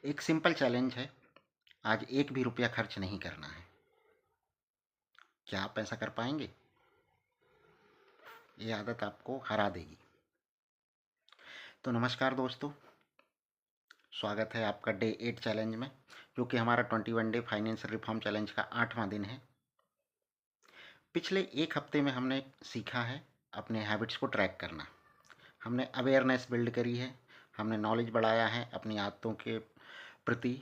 एक simple challenge है। आज एक भी रुपया खर्च नहीं करना है। क्या आप ऐसा कर पाएंगे? ये आदत आपको हरा देगी। तो नमस्कार दोस्तों, स्वागत है आपका डे 8 चैलेंज में, जो कि हमारा 21 डे फाइनेंशियल रिफॉर्म चैलेंज का 8वां दिन है। पिछले एक हफ्ते में हमने सीखा है अपने हैबिट्स को ट्रैक करना। हमने अवेयरनेस बिल्ड करी है, हमने नॉलेज बढ़ाया है अपनी आदतों के प्रति।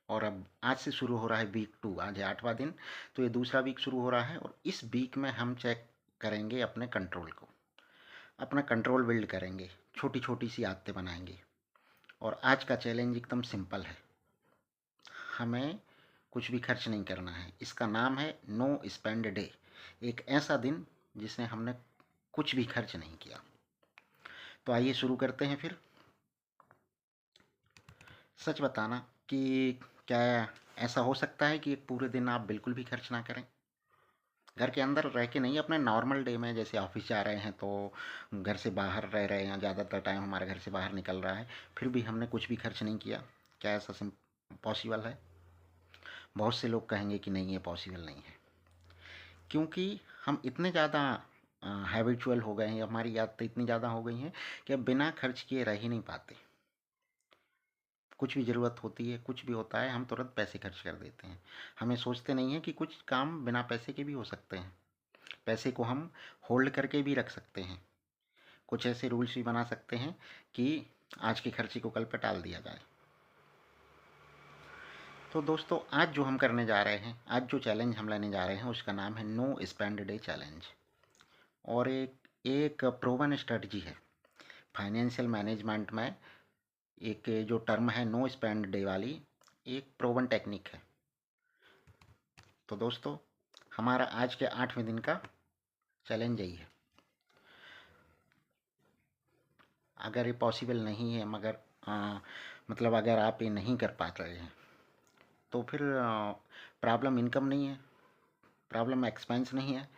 और अब आज से शुरू हो रहा है वीक 2। आज है 8वां दिन, तो ये दूसरा वीक शुरू हो रहा है और इस वीक में हम चेक करेंगे अपने कंट्रोल को, अपना कंट्रोल बिल्ड करेंगे, छोटी छोटी सी आदतें बनाएंगे। और आज का चैलेंज एकदम सिंपल है। हमें कुछ भी खर्च नहीं करना है। इसका नाम है नो स्पेंड डे। एक ऐसा दिन जिसमें हमने कुछ भी खर्च नहीं किया। तो आइए शुरू करते हैं फिर। सच बताना कि क्या ऐसा हो सकता है कि एक पूरे दिन आप बिल्कुल भी खर्च ना करें? घर के अंदर रह के नहीं, अपने नॉर्मल डे में, जैसे ऑफिस जा रहे हैं तो घर से बाहर रह रहे हैं, ज़्यादातर टाइम हमारे घर से बाहर निकल रहा है, फिर भी हमने कुछ भी खर्च नहीं किया। क्या ऐसा पॉसिबल है? बहुत से लोग कहेंगे कि नहीं, ये पॉसिबल नहीं है। क्योंकि हम इतने ज़्यादा हैबिचुअल हो गए हैं, हमारी आदतें इतनी ज़्यादा हो गई हैं कि अब बिना खर्च किए रह ही नहीं पाते। कुछ भी ज़रूरत होती है, कुछ भी होता है, हम तुरंत पैसे खर्च कर देते हैं। हमें सोचते नहीं हैं कि कुछ काम बिना पैसे के भी हो सकते हैं। पैसे को हम होल्ड करके भी रख सकते हैं। कुछ ऐसे रूल्स भी बना सकते हैं कि आज के खर्चे को कल पर टाल दिया जाए। तो दोस्तों, आज जो हम करने जा रहे हैं, आज जो चैलेंज हम लेने जा रहे हैं, उसका नाम है नो स्पेंड डे चैलेंज। और एक एक प्रूवन स्ट्रेटजी है फाइनेंशियल मैनेजमेंट में। एक जो टर्म है नो स्पेंड डे वाली, एक प्रूवन टेक्निक है। तो दोस्तों, हमारा आज के 8वें दिन का चैलेंज यही है। अगर ये पॉसिबल नहीं है, मगर मतलब अगर आप ये नहीं कर पा रहे हैं, तो फिर प्रॉब्लम इनकम नहीं है, प्रॉब्लम एक्सपेंस नहीं है,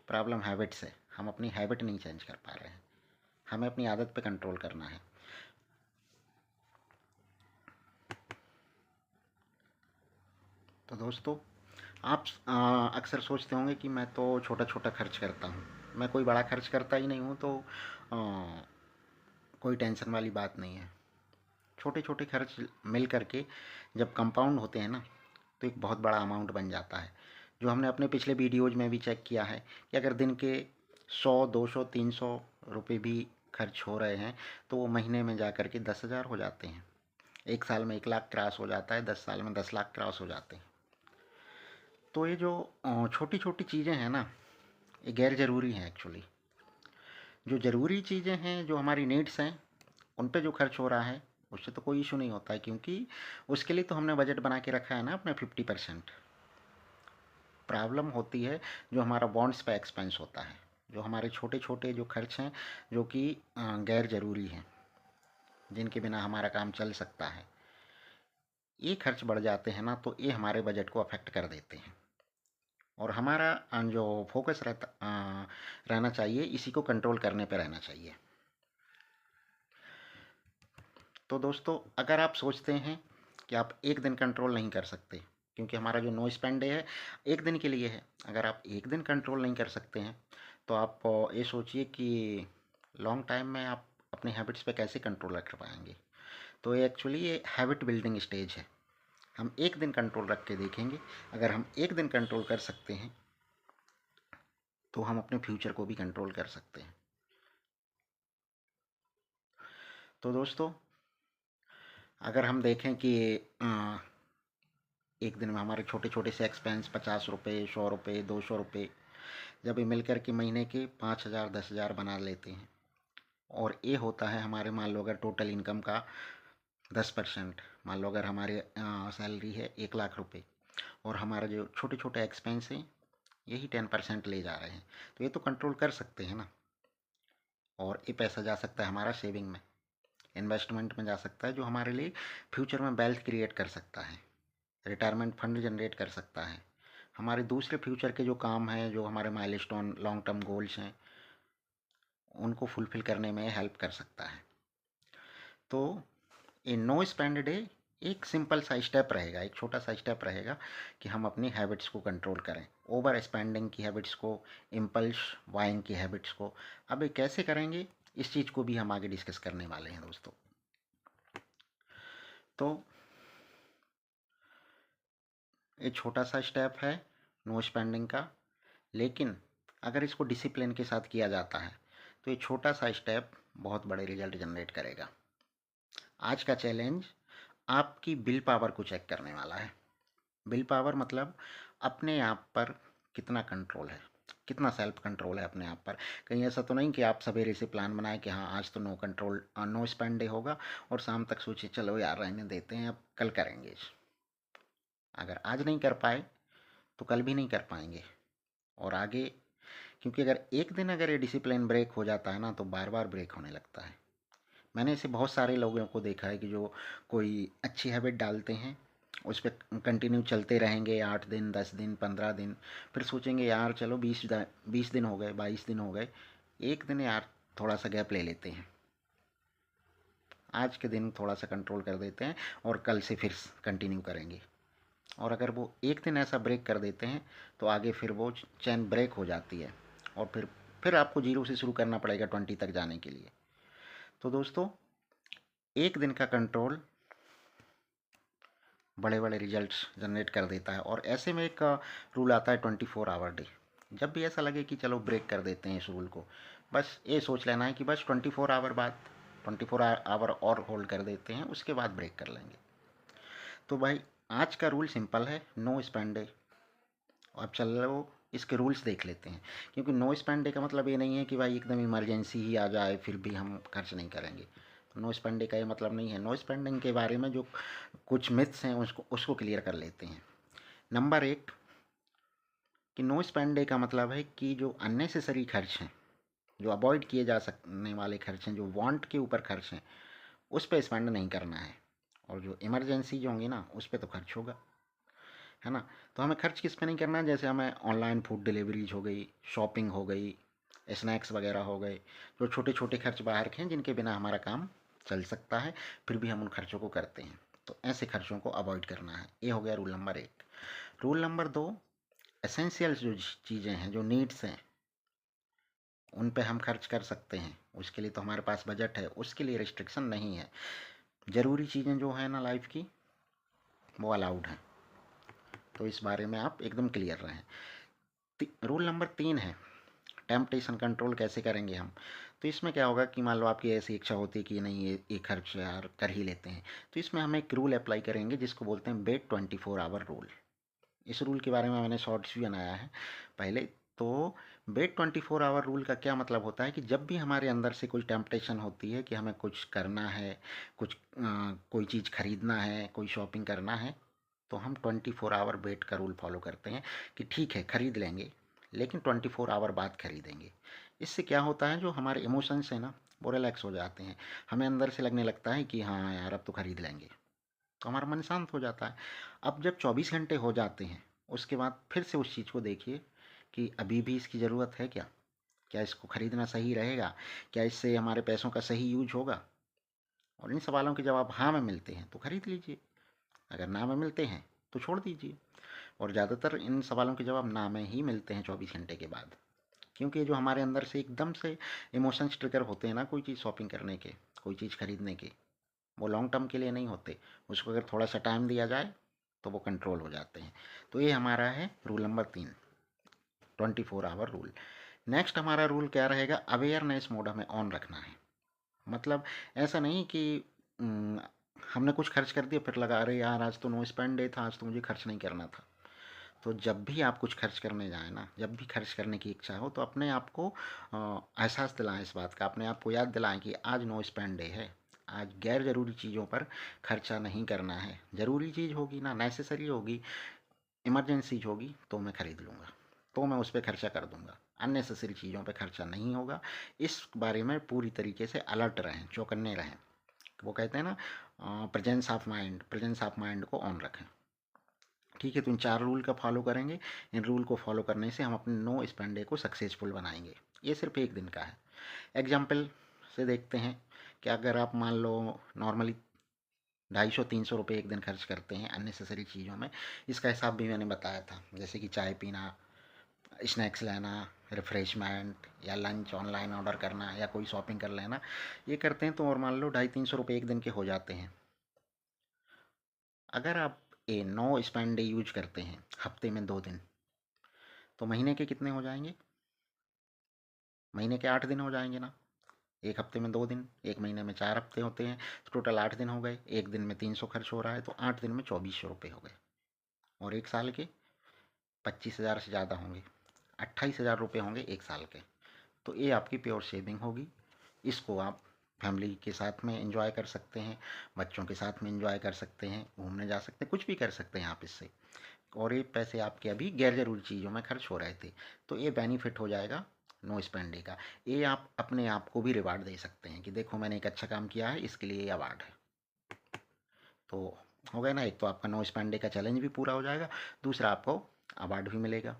प्रॉब्लम हैबिट्स है। हम अपनी हैबिट नहीं चेंज कर पा रहे हैं। हमें अपनी आदत पे कंट्रोल करना है। तो दोस्तों, आप अक्सर सोचते होंगे कि मैं तो छोटा छोटा खर्च करता हूँ, मैं कोई बड़ा खर्च करता ही नहीं हूँ, तो कोई टेंशन वाली बात नहीं है। छोटे छोटे खर्च मिल करके जब कंपाउंड होते हैं ना, तो एक बहुत बड़ा अमाउंट बन जाता है। जो हमने अपने पिछले वीडियोज़ में भी चेक किया है कि अगर दिन के 100, 200, 300 रुपये भी खर्च हो रहे हैं, तो वो महीने में जा कर के 10,000 हो जाते हैं। एक साल में 1 लाख क्रॉस हो जाता है, 10 साल में 10 लाख क्रॉस हो जाते हैं। तो ये जो छोटी छोटी चीज़ें हैं ना, ये गैर ज़रूरी हैं एक्चुअली। जो ज़रूरी चीज़ें हैं, जो हमारी नीड्स हैं, उन पे जो खर्च हो रहा है, उससे तो कोई इशू नहीं होता है, क्योंकि उसके लिए तो हमने बजट बना के रखा है ना अपने 50%। प्रॉब्लम होती है जो हमारा बॉन्ड्स पे एक्सपेंस होता है, जो हमारे छोटे छोटे जो खर्च हैं, जो कि गैर ज़रूरी हैं, जिनके बिना हमारा काम चल सकता है। ये खर्च बढ़ जाते हैं ना, तो ये हमारे बजट को अफेक्ट कर देते हैं। और हमारा जो फोकस रहना चाहिए, इसी को कंट्रोल करने पे रहना चाहिए। तो दोस्तों, अगर आप सोचते हैं कि आप एक दिन कंट्रोल नहीं कर सकते, क्योंकि हमारा जो नो स्पेंड डे है एक दिन के लिए है, अगर आप एक दिन कंट्रोल नहीं कर सकते हैं, तो आप ये सोचिए कि लॉन्ग टाइम में आप अपने हैबिट्स पे कैसे कंट्रोल रख पाएंगे। तो ये एक्चुअली ये हैबिट बिल्डिंग स्टेज है। हम एक दिन कंट्रोल रख के देखेंगे। अगर हम एक दिन कंट्रोल कर सकते हैं, तो हम अपने फ्यूचर को भी कंट्रोल कर सकते हैं। तो दोस्तों, अगर हम देखें कि एक दिन में हमारे छोटे छोटे से एक्सपेंस 50 रुपये, 100 रुपये, 200 रुपये, जब ये मिल कर के महीने के 5,000, 10,000 बना लेते हैं, और ये होता है हमारे, मान लो अगर टोटल इनकम का 10%, मान लो अगर हमारी सैलरी है 1 लाख रुपये, और हमारा जो छोटे छोटे एक्सपेंस हैं यही 10% ले जा रहे हैं, तो ये तो कंट्रोल कर सकते हैं ना। और ये पैसा जा सकता है हमारा सेविंग में, इन्वेस्टमेंट में जा सकता है, जो हमारे लिए फ्यूचर में वेल्थ क्रिएट कर सकता है, रिटायरमेंट फंड जनरेट कर सकता है, हमारे दूसरे फ्यूचर के जो काम हैं, जो हमारे माइलस्टोन लॉन्ग टर्म गोल्स हैं, उनको फुलफ़िल करने में हेल्प कर सकता है। तो ये नो स्पेंड डे एक सिंपल सा स्टेप रहेगा, एक छोटा सा स्टेप रहेगा कि हम अपनी हैबिट्स को कंट्रोल करें, ओवर स्पेंडिंग की हैबिट्स को, इम्पल्स बाइंग की हैबिट्स को। अब ये कैसे करेंगे, इस चीज़ को भी हम आगे डिस्कस करने वाले हैं दोस्तों। तो ये छोटा सा स्टेप है नो स्पेंडिंग का, लेकिन अगर इसको डिसिप्लिन के साथ किया जाता है तो ये छोटा सा स्टेप बहुत बड़े रिजल्ट जनरेट करेगा। आज का चैलेंज आपकी विल पावर को चेक करने वाला है। विल पावर मतलब अपने आप पर कितना कंट्रोल है, कितना सेल्फ कंट्रोल है अपने आप पर। कहीं ऐसा तो नहीं कि आप सवेरे से प्लान बनाए कि हाँ आज तो no control no spend day होगा और शाम तक सोचे चलो यार रहने देते हैं, अब कल करेंगे। अगर आज नहीं कर पाए तो कल भी नहीं कर पाएंगे और आगे, क्योंकि अगर एक दिन अगर ये डिसिप्लिन ब्रेक हो जाता है ना तो बार बार ब्रेक होने लगता है। मैंने ऐसे बहुत सारे लोगों को देखा है कि जो कोई अच्छी हैबिट डालते हैं उस पर कंटिन्यू चलते रहेंगे 8 दिन 10 दिन 15 दिन, फिर सोचेंगे यार चलो 20 दिन हो गए 22 दिन हो गए, एक दिन यार थोड़ा सा गैप ले लेते हैं, आज के दिन थोड़ा सा कंट्रोल कर देते हैं और कल से फिर कंटिन्यू करेंगे। और अगर वो एक दिन ऐसा ब्रेक कर देते हैं तो आगे फिर वो चैन ब्रेक हो जाती है और फिर आपको जीरो से शुरू करना पड़ेगा 20 तक जाने के लिए। तो दोस्तों, एक दिन का कंट्रोल बड़े बड़े रिजल्ट्स जनरेट कर देता है। और ऐसे में एक रूल आता है 24 आवर डे। जब भी ऐसा लगे कि चलो ब्रेक कर देते हैं इस रूल को, बस ये सोच लेना है कि बस 24 आवर बाद 24 आवर और होल्ड कर देते हैं, उसके बाद ब्रेक कर लेंगे। तो भाई आज का रूल सिंपल है, नो स्पेंड डे। अब चलो इसके रूल्स देख लेते हैं, क्योंकि नो स्पेंड डे का मतलब ये नहीं है कि भाई एकदम इमरजेंसी ही आ जाए फिर भी हम खर्च नहीं करेंगे। नो स्पेंडिंग का ये मतलब नहीं है। नो स्पेंडिंग के बारे में जो कुछ मिथ्स हैं उसको उसको क्लियर कर लेते हैं। नंबर 1 कि नो स्पेंड डे का मतलब है कि जो अननेसेसरी खर्च हैं, जो अवॉइड किए जा सकने वाले खर्च हैं, जो वांट के ऊपर खर्च हैं, उस पर स्पेंड नहीं करना है। और जो इमरजेंसी जो होंगी ना उस पर तो खर्च होगा, है ना। तो हमें खर्च किस पे नहीं करना है, जैसे हमें ऑनलाइन फूड डिलीवरीज हो गई, शॉपिंग हो गई, स्नैक्स वगैरह हो गए, जो छोटे छोटे खर्च बाहर के हैं जिनके बिना हमारा काम चल सकता है फिर भी हम उन खर्चों को करते हैं, तो ऐसे खर्चों को अवॉइड करना है। ये हो गया rule number 1। Rule number 2, essentials जो चीज़ें हैं, जो नीड्स हैं, उन पे हम खर्च कर सकते हैं, उसके लिए तो हमारे पास बजट है, उसके लिए रिस्ट्रिक्शन नहीं है। ज़रूरी चीज़ें जो हैं ना लाइफ की, वो अलाउड हैं। तो इस बारे में आप एकदम क्लियर रहें। रूल नंबर 3 है टेम्पटेशन कंट्रोल कैसे करेंगे हम। तो इसमें क्या होगा कि मान लो आपकी ऐसी इच्छा होती है कि नहीं ये खर्च यार कर ही लेते हैं, तो इसमें हम एक रूल अप्लाई करेंगे जिसको बोलते हैं वेट 24 आवर रूल। इस रूल के बारे में मैंने शॉर्ट्स भी बनाया है पहले। तो वेट 24 आवर रूल का क्या मतलब होता है कि जब भी हमारे अंदर से कोई टेम्पटेशन होती है कि हमें कुछ करना है, कोई चीज़ खरीदना है, कोई शॉपिंग करना है, तो हम 24 आवर वेट का रूल फॉलो करते हैं कि ठीक है खरीद लेंगे, लेकिन 24 आवर बाद खरीदेंगे। इससे क्या होता है, जो हमारे इमोशंस हैं ना वो रिलैक्स हो जाते हैं, हमें अंदर से लगने लगता है कि हाँ यार अब तो खरीद लेंगे, तो हमारा मन शांत हो जाता है। अब जब 24 घंटे हो जाते हैं उसके बाद फिर से उस चीज़ को देखिए कि अभी भी इसकी ज़रूरत है क्या, क्या इसको खरीदना सही रहेगा, क्या इससे हमारे पैसों का सही यूज होगा। और इन सवालों के जवाब हाँ में मिलते हैं तो खरीद लीजिए, अगर ना में मिलते हैं तो छोड़ दीजिए। और ज़्यादातर इन सवालों के जवाब ना में ही मिलते हैं 24 घंटे के बाद, क्योंकि जो हमारे अंदर से एकदम से इमोशंस ट्रिगर होते हैं ना कोई चीज़ शॉपिंग करने के, कोई चीज़ खरीदने के, वो लॉन्ग टर्म के लिए नहीं होते। उसको अगर थोड़ा सा टाइम दिया जाए तो वो कंट्रोल हो जाते हैं। तो ये हमारा है rule number 3, 24 hour rule. Next हमारा रूल क्या रहेगा, अवेयरनेस मोड हमें ऑन रखना है। मतलब ऐसा नहीं कि हमने कुछ खर्च कर दिया फिर लगा अरे यार आज तो नो स्पेंड डे था, आज तो मुझे खर्च नहीं करना था। तो जब भी आप कुछ खर्च करने जाएँ ना, जब भी खर्च करने की इच्छा हो तो अपने आप को एहसास दिलाएँ इस बात का, अपने आप को याद दिलाएँ कि आज नो स्पेंड डे है, आज गैर ज़रूरी चीज़ों पर खर्चा नहीं करना है। ज़रूरी चीज़ होगी ना, नेसेसरी होगी, इमरजेंसी होगी तो मैं ख़रीद लूँगा, तो मैं उस पे खर्चा कर दूँगा। अननेसेसरी चीज़ों पे खर्चा नहीं होगा। इस बारे में पूरी तरीके से अलर्ट रहें, चौकन्ने रहें। वो कहते हैं ना प्रेजेंस ऑफ माइंड को ऑन रखें। ठीक है, तो इन 4 रूल का फॉलो करेंगे। इन रूल को फॉलो करने से हम अपने नो स्पेंड डे को सक्सेसफुल बनाएंगे। ये सिर्फ एक दिन का है। एग्जाम्पल से देखते हैं कि अगर आप मान लो नॉर्मली 250-300 रुपये एक दिन खर्च करते हैं अननेसेसरी चीज़ों में। इसका हिसाब भी मैंने बताया था, जैसे कि चाय पीना, स्नैक्स लेना, रिफ़्रेशमेंट या लंच ऑनलाइन ऑर्डर करना या कोई शॉपिंग कर लेना, ये करते हैं तो और मान लो 250-300 रुपये एक दिन के हो जाते हैं। अगर आप ये 9 स्पेंड डे यूज करते हैं हफ्ते में 2 दिन, तो महीने के कितने हो जाएंगे? महीने के 8 दिन हो जाएंगे ना। एक हफ्ते में 2 दिन, एक महीने में 4 हफ्ते होते हैं, तो टोटल 8 दिन हो गए। एक दिन में 300 खर्च हो रहा है, तो 8 दिन में 2400 रुपये हो गए। और एक साल के 25,000 से ज़्यादा होंगे, 28,000 रुपये होंगे एक साल के। तो ये आपकी प्योर सेविंग होगी। इसको आप फैमिली के साथ में एंजॉय कर सकते हैं, बच्चों के साथ में एंजॉय कर सकते हैं, घूमने जा सकते हैं, कुछ भी कर सकते हैं आप इससे। और ये पैसे आपके अभी गैर जरूरी चीज़ों में खर्च हो रहे थे, तो ये बेनिफिट हो जाएगा नो स्पेंड डे का। ये आप अपने आप को भी रिवार्ड दे सकते हैं कि देखो मैंने एक अच्छा काम किया है, इसके लिए ये अवार्ड है। तो हो गया ना, एक तो आपका नो स्पेंड डे का चैलेंज भी पूरा हो जाएगा, दूसरा आपको अवार्ड भी मिलेगा।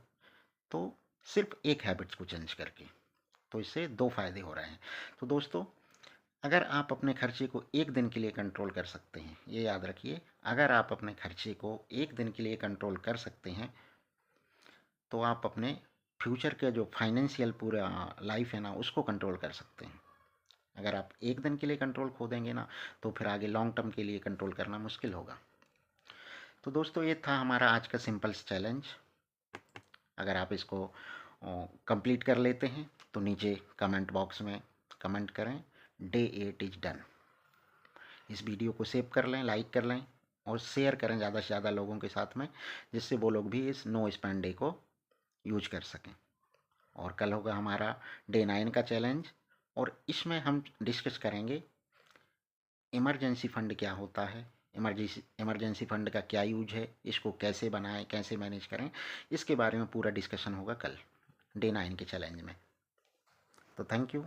तो सिर्फ एक हैबिट्स को चेंज करके, तो इससे 2 फ़ायदे हो रहे हैं। तो दोस्तों, अगर आप अपने खर्चे को एक दिन के लिए कंट्रोल कर सकते हैं, ये याद रखिए, अगर आप अपने खर्चे को एक दिन के लिए कंट्रोल कर सकते हैं, तो आप अपने फ्यूचर के जो फाइनेंशियल पूरा लाइफ है ना, उसको कंट्रोल कर सकते हैं। अगर आप एक दिन के लिए कंट्रोल खो देंगे ना, तो फिर आगे लॉन्ग टर्म के लिए कंट्रोल करना मुश्किल होगा। तो दोस्तों, ये था हमारा आज का सिंपल चैलेंज। अगर आप इसको कंप्लीट कर लेते हैं तो नीचे कमेंट बॉक्स में कमेंट करें, डे 8 इज डन। इस वीडियो को सेव कर लें, लाइक कर लें और शेयर करें ज़्यादा से ज़्यादा लोगों के साथ में, जिससे वो लोग भी इस नो स्पेंड डे को यूज कर सकें। और कल होगा हमारा डे 9 का चैलेंज, और इसमें हम डिस्कस करेंगे इमरजेंसी फ़ंड क्या होता है, इमरजेंसी फ़ंड का क्या यूज है, इसको कैसे बनाएं, कैसे मैनेज करें, इसके बारे में पूरा डिस्कशन होगा कल डे 9 के चैलेंज में। तो थैंक यू।